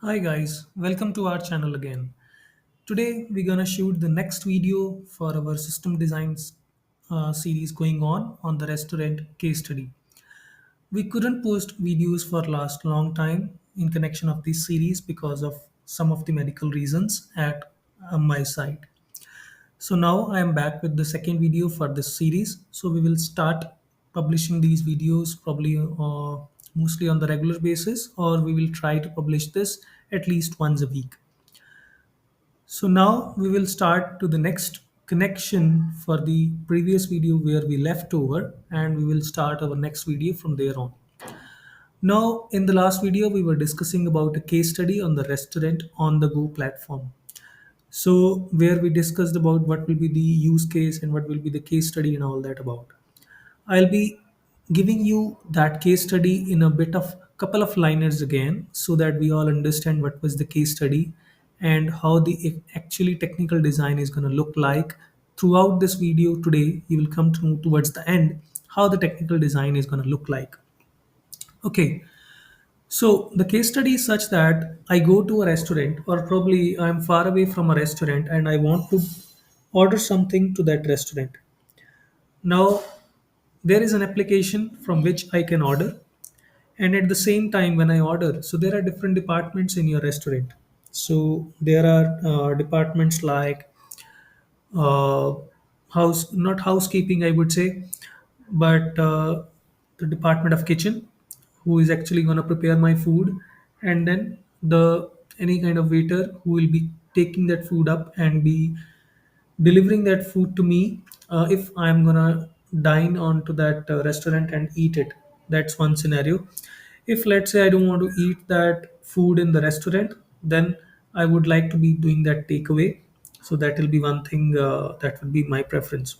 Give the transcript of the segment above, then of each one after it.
Hi guys, welcome to our channel again. Today we're gonna shoot the next video for our system designs series going on the restaurant case study. We couldn't post videos for last long time in connection of this series because of some of the medical reasons at my side. So now I am back with the second video for this series. So we will start publishing these videos probably mostly on the regular basis, or we will try to publish this at least once a week. So now we will start to the next connection for the previous video where we left over, and we will start our next video from there on. Now in the last video we were discussing about a case study on the restaurant on the go platform. So where we discussed about what will be the use case and what will be the case study and all that about. I'll be giving you that case study in a bit of couple of liners again so that we all understand what was the case study and how the actually technical design is going to look like. Throughout this video today, you will come to know towards the end how the technical design is going to look like. Okay, so the case study is such that I go to a restaurant, or probably I'm far away from a restaurant and I want to order something to that restaurant. Now, there is an application from which I can order, and at the same time, when I order, so there are different departments in your restaurant. So there are departments like uh, not housekeeping, I would say, but the department of kitchen, who is actually going to prepare my food, and then the any kind of waiter who will be taking that food up and be delivering that food to me if I'm gonna dine onto that restaurant and eat it. That's one scenario. If let's say I don't want to eat that food in the restaurant, then I would like to be doing that takeaway. So that will be one thing that would be my preference.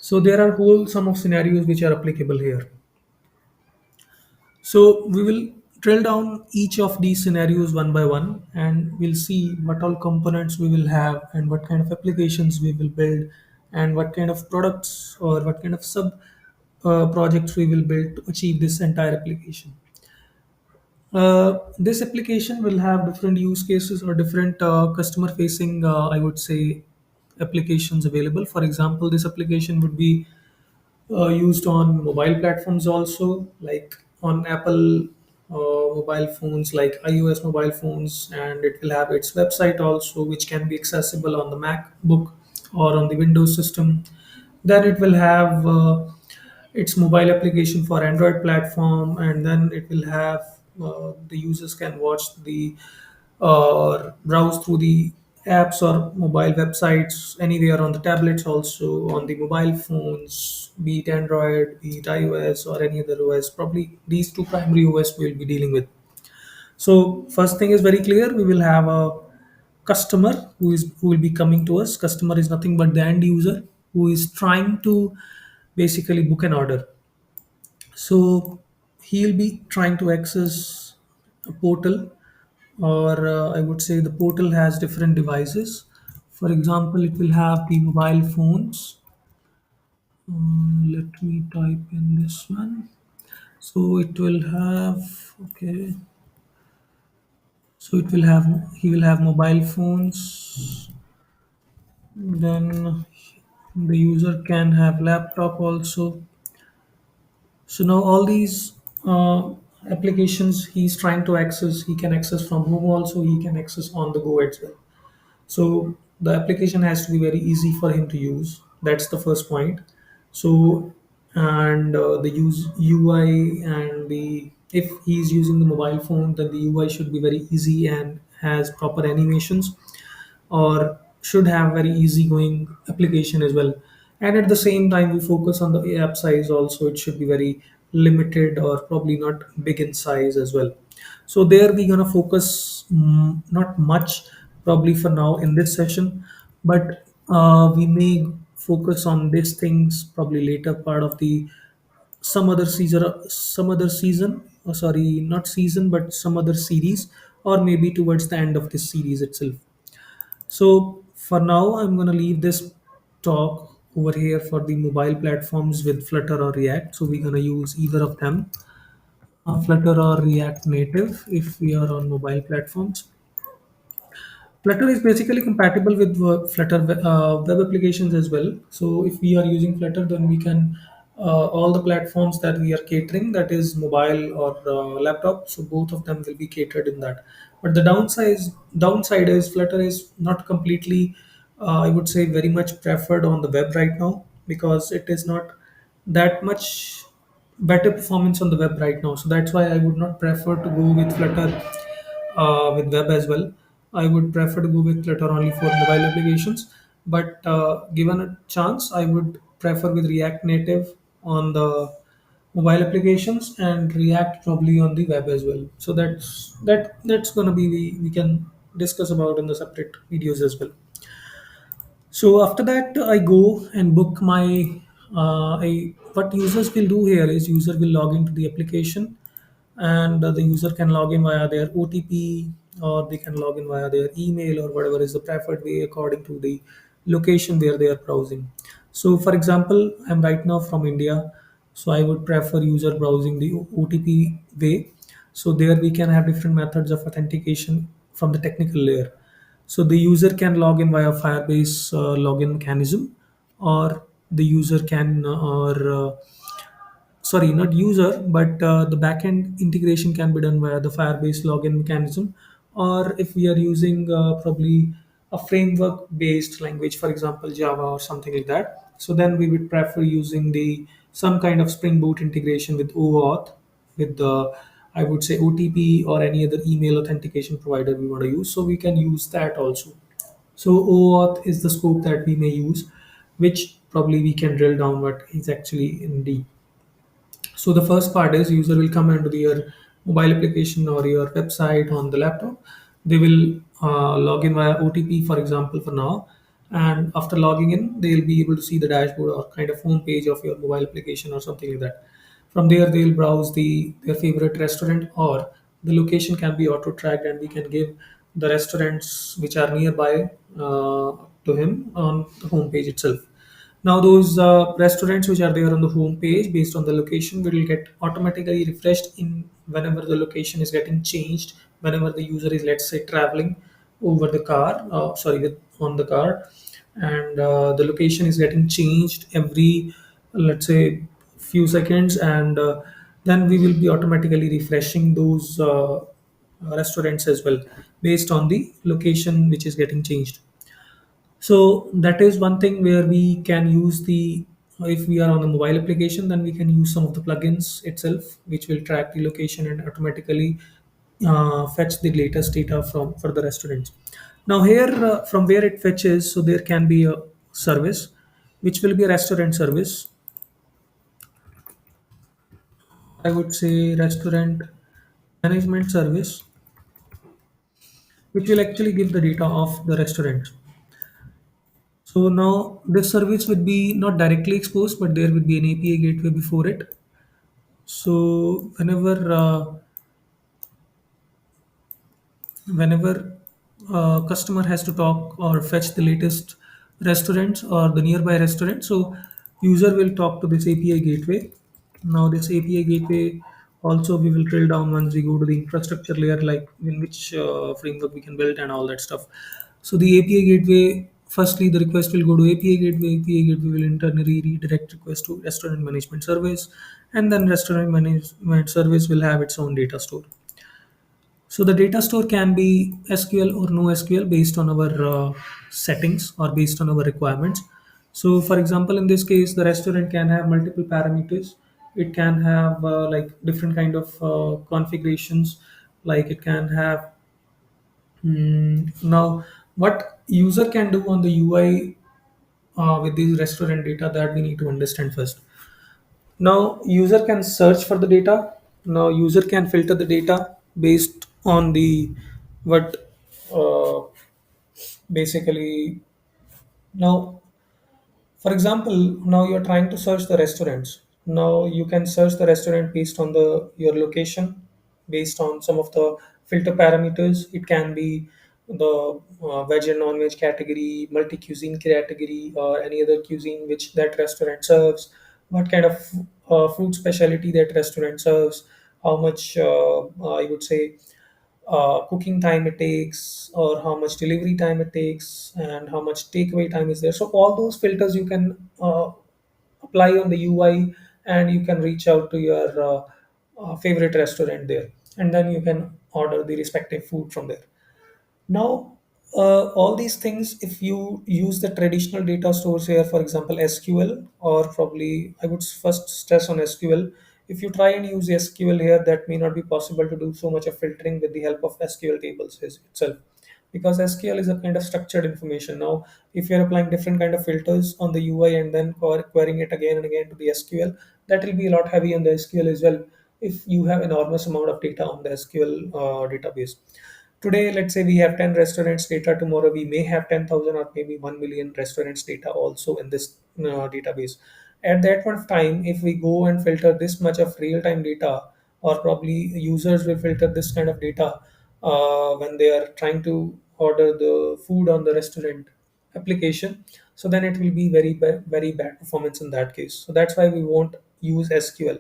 So there are whole some of scenarios which are applicable here. So we will drill down each of these scenarios one by one, and we'll see what all components we will have and what kind of applications we will build and what kind of products or what kind of sub projects we will build to achieve this entire application. This application will have different use cases or different customer facing, I would say, applications available. For example, this application would be used on mobile platforms also, like on Apple mobile phones, like iOS mobile phones, and it will have its website also, which can be accessible on the MacBook or on the Windows system. Then it will have its mobile application for Android platform, and then it will have the users can watch the or browse through the apps or mobile websites anywhere on the tablets, also on the mobile phones, be it Android, be it iOS, or any other OS. Probably these two primary OS we'll be dealing with. So first thing is very clear. We will have a customer who will be coming to us. Customer is nothing but the end user who is trying to basically book an order. So he'll be trying to access a portal, or I would say the portal has different devices. For example, it will have the mobile phones. Let me type in this one. So it will have, okay. So it will have, he will have mobile phones. Then the user can have laptop also. So now all these applications he's trying to access, he can access from home also, he can access on the go as well. So the application has to be very easy for him to use. That's the first point. So and the use UI and the if he's using the mobile phone, then the UI should be very easy and has proper animations, or should have very easygoing application as well. And at the same time, we focus on the app size also. It should be very limited or probably not big in size as well. So there we're gonna focus not much probably for now in this session, but we may focus on these things probably later part of the some other season, oh, sorry, not season but some other series, or maybe towards the end of this series itself. So for now, I'm going to leave this talk over here for the mobile platforms with Flutter or React. So we're going to use either of them. Flutter or React Native if we are on mobile platforms. Flutter is basically compatible with Flutter web applications as well. So if we are using Flutter, then we can all the platforms that we are catering, that is mobile or laptop. So both of them will be catered in that. But the downside is Flutter is not completely, I would say, very much preferred on the web right now because it is not that much better performance on the web right now. So that's why I would not prefer to go with Flutter with web as well. I would prefer to go with Flutter only for mobile applications. But given a chance, I would prefer with React Native on the mobile applications and React probably on the web as well. So that's gonna be we can discuss about in the separate videos as well. So after that, I go and book my. What users will do here is user will log into the application, and the user can log in via their OTP, or they can log in via their email or whatever is the preferred way according to the location where they are browsing. So, for example, I'm right now from India, so I would prefer user browsing the OTP way. So there we can have different methods of authentication from the technical layer. So the user can log in via Firebase login mechanism, or the user can, or sorry, not user, but the backend integration can be done via the Firebase login mechanism, or if we are using probably a framework based language, for example, Java or something like that. So then we would prefer using the some kind of Spring Boot integration with OAuth, with the I would say OTP or any other email authentication provider we want to use. So we can use that also. So OAuth is the scope that we may use, which probably we can drill down what is actually in deep. So the first part is user will come into your mobile application or your website on the laptop. They will log in via OTP, for example, for now. And after logging in, they'll be able to see the dashboard or kind of home page of your mobile application or something like that. From there, they'll browse their favorite restaurant, or the location can be auto tracked, and we can give the restaurants which are nearby to him on the home page itself. Now, those restaurants which are there on the home page based on the location will get automatically refreshed in whenever the location is getting changed. Whenever the user is, let's say, traveling over the car, on the car, and the location is getting changed every, let's say, few seconds, and then we will be automatically refreshing those restaurants as well based on the location which is getting changed. So that is one thing where we can use the, if we are on the mobile application, then we can use some of the plugins itself, which will track the location and automatically fetch the latest data from for the restaurants. Now here, from where it fetches, so there can be a service, which will be a restaurant service. I would say restaurant management service, which will actually give the data of the restaurant. So now this service would be not directly exposed, but there would be an API gateway before it. So whenever customer has to talk or fetch the latest restaurants or the nearby restaurant, so user will talk to this API gateway. Now this API gateway also we will drill down once we go to the infrastructure layer, like in which framework we can build and all that stuff. So the API gateway, firstly the request will go to API gateway. API gateway will internally redirect request to restaurant management service, and then restaurant management service will have its own data store. So the data store can be SQL or no SQL based on our settings or based on our requirements. So for example, in this case, the restaurant can have multiple parameters. It can have like different kind of configurations. Like it can have now what user can do on the UI with these restaurant data, that we need to understand first. Now user can search for the data. Now user can filter the data based on the what uh, basically now, for example, now you're trying to search the restaurants. Now you can search the restaurant based on the your location, based on some of the filter parameters. It can be the veg and non-veg category, multi-cuisine category, or any other cuisine which that restaurant serves. What kind of food specialty that restaurant serves. how much I would say cooking time it takes, or how much delivery time it takes, and how much takeaway time is there. So all those filters you can apply on the UI, and you can reach out to your favorite restaurant there, and then you can order the respective food from there. Now, all these things, if you use the traditional data stores here, for example, SQL, or probably I would first stress on SQL. If you try and use SQL here, that may not be possible to do so much of filtering with the help of SQL tables itself, because SQL is a kind of structured information. Now, if you're applying different kind of filters on the UI and then querying it again and again to the SQL, that will be a lot heavy on the SQL as well. If you have enormous amount of data on the SQL database. Today, let's say we have 10 restaurants data. Tomorrow, we may have 10,000 or maybe 1 million restaurants data also in this database. At that point of time, if we go and filter this much of real time data, or probably users will filter this kind of data when they are trying to order the food on the restaurant application, so then it will be very bad performance in that case. So that's why we won't use SQL.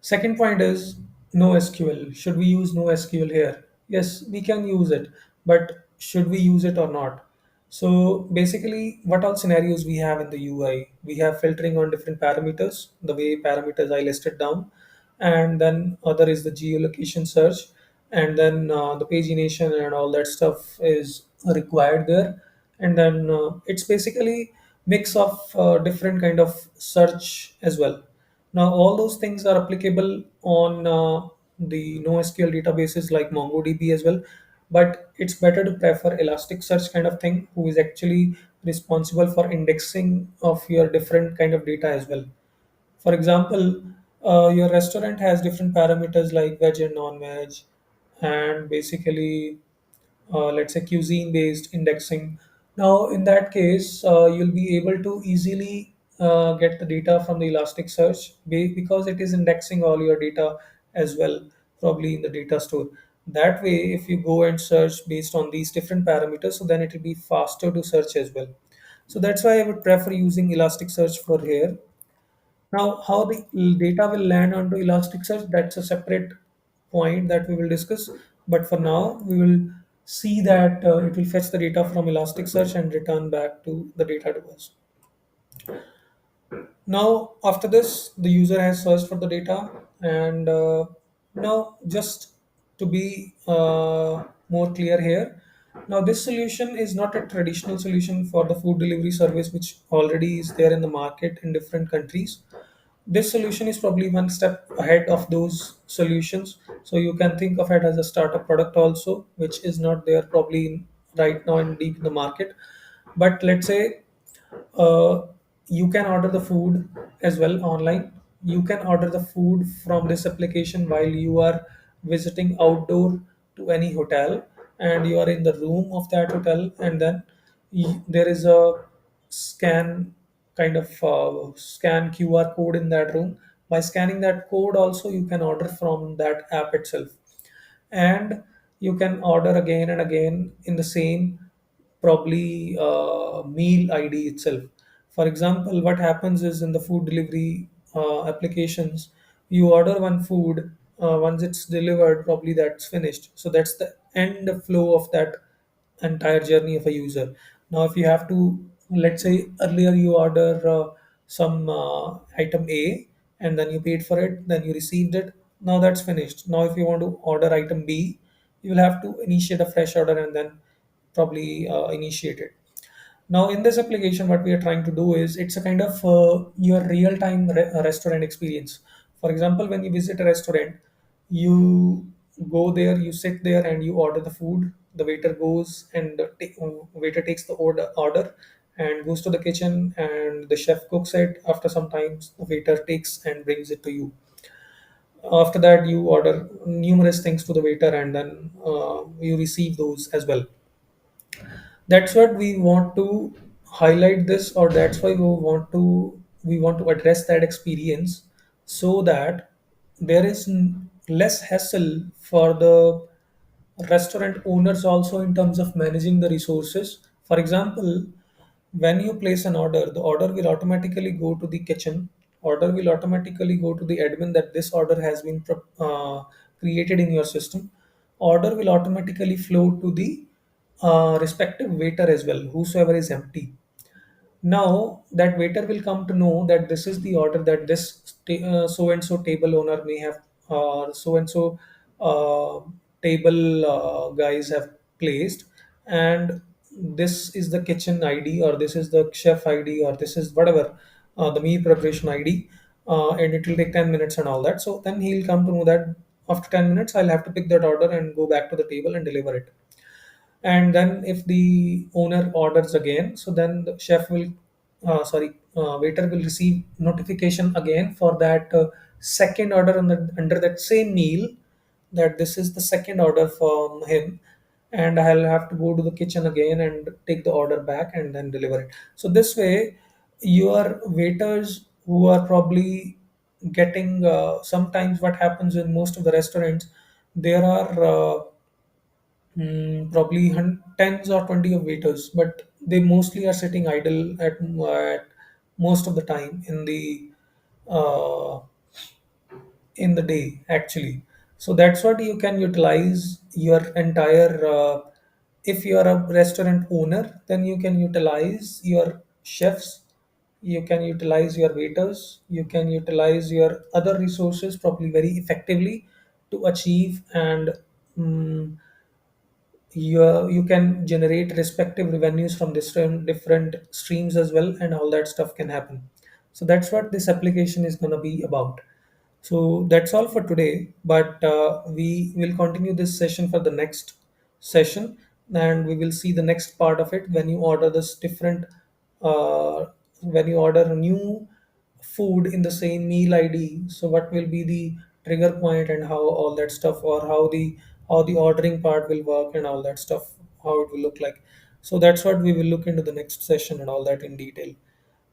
Second point is no SQL. Should we use no SQL here? Yes, we can use it, but should we use it or not? So basically, what all scenarios we have in the UI? We have filtering on different parameters, the way parameters I listed down, and then other is the geolocation search, and then the pagination and all that stuff is required there, and then it's basically mix of different kind of search as well. Now, all those things are applicable on the NoSQL databases like MongoDB as well, but it's better to prefer Elasticsearch kind of thing, who is actually responsible for indexing of your different kind of data as well. For example, your restaurant has different parameters like veg and non-veg, and basically let's say cuisine based indexing. Now in that case you'll be able to easily get the data from the Elasticsearch because it is indexing all your data as well, probably in the data store. That way, if you go and search based on these different parameters, so then it will be faster to search as well. So that's why I would prefer using Elasticsearch for here. Now, how the data will land onto Elasticsearch, that's a separate point that we will discuss. But for now, we will see that it will fetch the data from Elasticsearch and return back to the data to us. Now, after this, the user has searched for the data, and now just to be more clear here, now this solution is not a traditional solution for the food delivery service, which already is there in the market in different countries. This solution is probably one step ahead of those solutions. So you can think of it as a startup product also, which is not there probably right now in deep in the market. But let's say uh, you can order the food as well online. You can order the food from this application while you are visiting outdoor to any hotel, and you are in the room of that hotel, and then there is a scan kind of scan QR code in that room. By scanning that code also, you can order from that app itself, and you can order again and again in the same probably meal ID itself. For example, what happens is in the food delivery applications, you order one food, once it's delivered, probably that's finished. So that's the end flow of that entire journey of a user. Now, if you have to, let's say earlier you order some item A, and then you paid for it, then you received it. Now that's finished. Now, if you want to order item B, you will have to initiate a fresh order and then probably initiate it. Now, in this application, what we are trying to do is it's a kind of your real-time restaurant experience. For example, when you visit a restaurant, you go there, you sit there, and you order the food. The waiter goes and waiter takes the order and goes to the kitchen, and the chef cooks it. After some time, the waiter takes and brings it to you. After that, you order numerous things to the waiter, and then you receive those as well. That's what we want to highlight this, or that's why we want to address that experience, so that there is less hassle for the restaurant owners also in terms of managing the resources. For example, when you place an order, the order will automatically go to the kitchen, order will automatically go to the admin that this order has been created in your system. Order will automatically flow to the respective waiter as well, whosoever is empty. Now that waiter will come to know that this is the order that this so and so table owner may have, so and so table guys have placed, and this is the kitchen ID, or this is the chef ID, or this is whatever the meal preparation ID, and it will take 10 minutes and all that. So then he'll come to know that after 10 minutes I'll have to pick that order and go back to the table and deliver it. And then if the owner orders again, so then the chef will waiter will receive notification again for that second order under that same meal, that this is the second order from him, and I'll have to go to the kitchen again and take the order back and then deliver it. So this way, your waiters who are probably getting, sometimes what happens in most of the restaurants, there are probably tens or 20 of waiters, but they mostly are sitting idle at most of the time uh, in the day actually. So that's what you can utilize your entire, if you are a restaurant owner, then you can utilize your chefs, you can utilize your waiters, you can utilize your other resources probably very effectively to achieve, and mm you can generate respective revenues from different streams as well, and all that stuff can happen. So that's what this application is going to be about. So that's all for today, but we will continue this session for the next session, and we will see the next part of it when you order this different, uh, when you order a new food in the same meal ID. So what will be the trigger point and how all that stuff, or how the ordering part will work and all that stuff, how it will look like. So that's what we will look into the next session and all that in detail.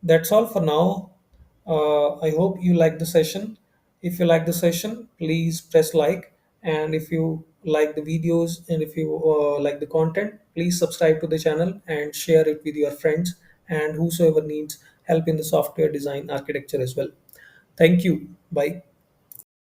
That's all for now. I hope you like the session. If you like the session, please press like. And if you like the videos and if you like the content, please subscribe to the channel and share it with your friends and whosoever needs help in the software design architecture as well. Thank you. Bye.